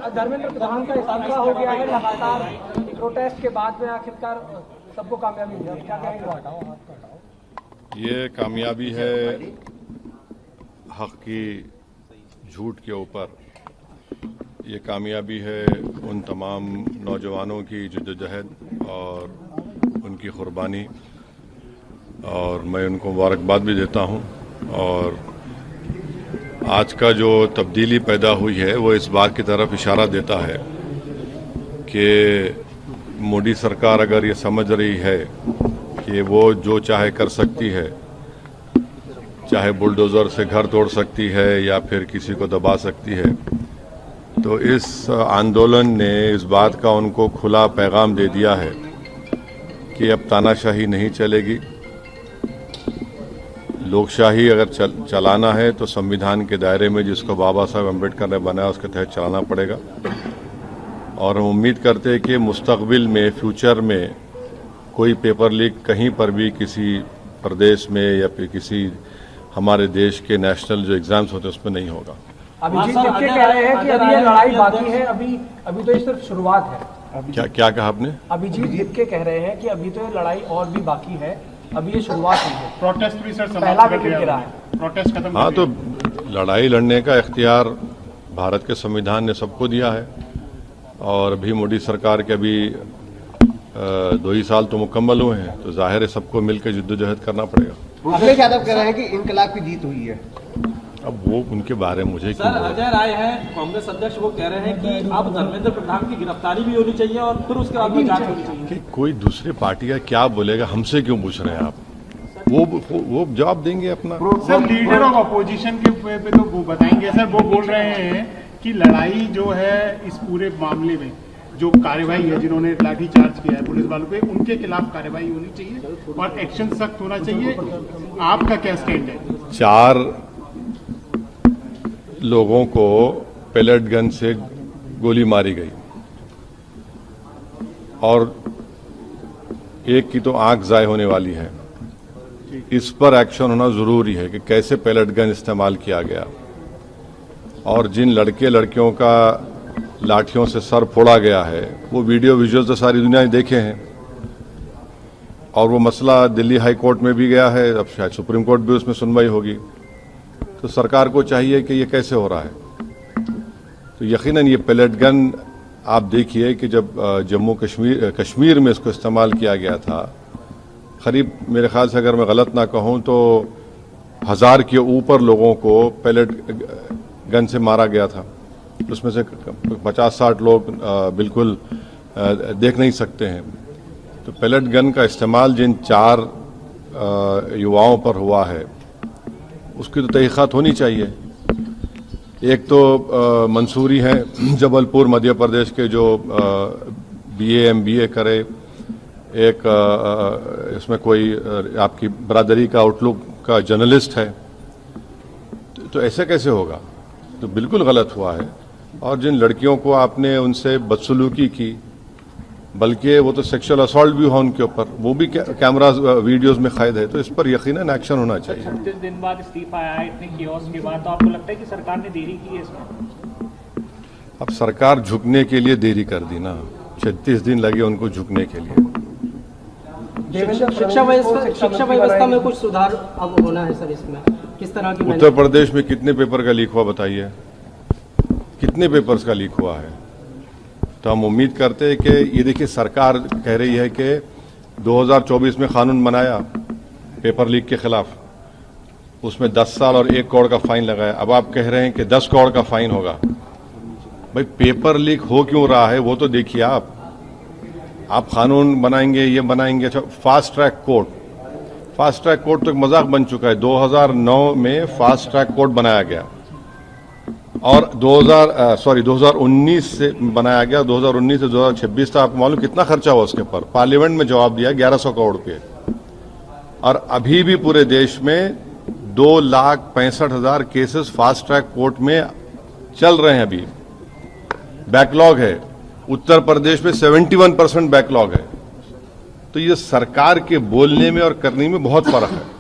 धर्मेंद्र प्रधान का इस्तीफा हो गया है लगातार प्रोटेस्ट के बाद में, आखिरकार सबको कामयाबी मिली, क्या कहेंगे? ये कामयाबी है हक की झूठ के ऊपर, ये कामयाबी है उन तमाम नौजवानों की जद्दोजहद और उनकी कुर्बानी, और मैं उनको मुबारकबाद भी देता हूं। और आज का जो तब्दीली पैदा हुई है वो इस बात की तरफ इशारा देता है कि मोदी सरकार अगर ये समझ रही है कि वो जो चाहे कर सकती है, चाहे बुलडोज़र से घर तोड़ सकती है या फिर किसी को दबा सकती है, तो इस आंदोलन ने इस बात का उनको खुला पैगाम दे दिया है कि अब तानाशाही नहीं चलेगी। लोकशाही अगर चलाना है तो संविधान के दायरे में जिसको बाबा साहब अम्बेडकर ने बनाया उसके तहत चलाना पड़ेगा। और हम उम्मीद करते हैं कि मुस्तकबिल में, फ्यूचर में कोई पेपर लीक कहीं पर भी किसी प्रदेश में या फिर किसी हमारे देश के नेशनल जो एग्जाम्स होते हैं उसमें नहीं होगा। अभिजीत दिपके कह रहे हैं कि अभी ये लड़ाई बाकी है, अभी तो ये सिर्फ शुरुआत है। क्या कहा आपने? अभिजीत दिपके कह रहे हैं कि अभी तो ये लड़ाई और भी बाकी है, अभी ये शुरुआत हुई है। प्रोटेस्ट भी सर पहला विकेट गिरा है, प्रोटेस्ट खत्म। हाँ, तो लड़ाई लड़ने का इख्तियार भारत के संविधान ने सबको दिया है, और अभी मोदी सरकार के अभी 2 ही साल तो मुकम्मल हुए हैं, तो जाहिर है सबको मिलकर जिद्दोजहद करना पड़ेगा। अखिलेश यादव कह रहे हैं कि इनकलाब की जीत हुई है। अब वो उनके बारे में मुझे सर, अजय राय है कांग्रेस अध्यक्ष, वो कह रहे हैं कि अब धर्मेंद्र प्रधान की गिरफ्तारी भी होनी चाहिए और फिर उसके बाद में जांच होनी चाहिए। कि कोई दूसरी पार्टी का क्या बोलेगा, हमसे क्यों पूछ रहे हैं आप? वो जवाब देंगे अपना। सर, लीडर ऑफ अपोजिशन के पे तो वो बताएंगे। सर, वो बोल रहे हैं कि लड़ाई जो है इस पूरे मामले में जो कार्रवाई है, जिन्होंने लाठीचार्ज किया है पुलिस वालों पे, उनके खिलाफ कार्रवाई होनी चाहिए और एक्शन सख्त होना चाहिए। आपका क्या स्टैंड है? 4 लोगों को पेलेट गन से गोली मारी गई और एक की तो आंख ज़ाय होने वाली है। इस पर एक्शन होना जरूरी है कि कैसे पेलेट गन इस्तेमाल किया गया, और जिन लड़के लड़कियों का लाठियों से सर फोड़ा गया है वो वीडियो विजुअल्स तो सारी दुनिया ने देखे हैं, और वो मसला दिल्ली हाई कोर्ट में भी गया है, अब शायद सुप्रीम कोर्ट भी उसमें सुनवाई होगी। तो सरकार को चाहिए कि ये कैसे हो रहा है। तो यकीनन ये पेलेट गन आप देखिए कि जब जम्मू कश्मीर में इसको इस्तेमाल किया गया था, करीब मेरे ख्याल से अगर मैं गलत ना कहूँ तो 1000 के ऊपर लोगों को पेलेट गन से मारा गया था। उसमें से 50-60 लोग बिल्कुल देख नहीं सकते हैं। तो पेलेट गन का इस्तेमाल जिन 4 युवाओं पर हुआ है उसकी तो तहकीकात होनी चाहिए। एक तो मंसूरी है जबलपुर मध्य प्रदेश के, जो BA MBA करे, एक इसमें कोई आपकी बरादरी का आउटलुक का जर्नलिस्ट है। तो ऐसे कैसे होगा? तो बिल्कुल गलत हुआ है। और जिन लड़कियों को आपने उनसे बदसलूकी की, बल्कि वो तो सेक्सुअल असॉल्ट भी हुआ उनके ऊपर, वो भी कैमरा वीडियोस में कैद है। तो इस पर यकीनन एक्शन होना चाहिए। 36 दिन बाद इस्तीफा आया है, इतने कियोस्क के बाद, तो आपको लगता है कि सरकार ने देरी की है इसमें? अब सरकार झुकने के लिए देरी कर दी ना, 36 दिन लगे उनको झुकने के लिए। शिक्षा व्यवस्था में कुछ सुधार अब होना है सर, इसमें किस तरह की? उत्तर प्रदेश में कितने पेपर का लीक हुआ बताइए? कितने पेपर्स का लीक हुआ है? तो हम उम्मीद करते हैं कि ये देखिए, सरकार कह रही है कि 2024 में कानून बनाया पेपर लीक के खिलाफ, उसमें 10 साल और 1 करोड़ का फाइन लगाया। अब आप कह रहे हैं कि 10 करोड़ का फाइन होगा। भाई, पेपर लीक हो क्यों रहा है वो तो देखिए। आप कानून बनाएंगे, ये बनाएंगे। अच्छा, फास्ट ट्रैक कोर्ट तो एक मजाक बन चुका है। 2009 में फास्ट ट्रैक कोर्ट बनाया गया और 2019 से बनाया गया। 2019 से 2026 तक आपको मालूम कितना खर्चा हुआ उसके पर? पार्लियामेंट में जवाब दिया 1100 करोड़ रुपये। और अभी भी पूरे देश में 2,65,000 केसेस फास्ट ट्रैक कोर्ट में चल रहे हैं। अभी बैकलॉग है। उत्तर प्रदेश में 71% बैकलॉग है। तो ये सरकार के बोलने में और करने में बहुत फर्क है।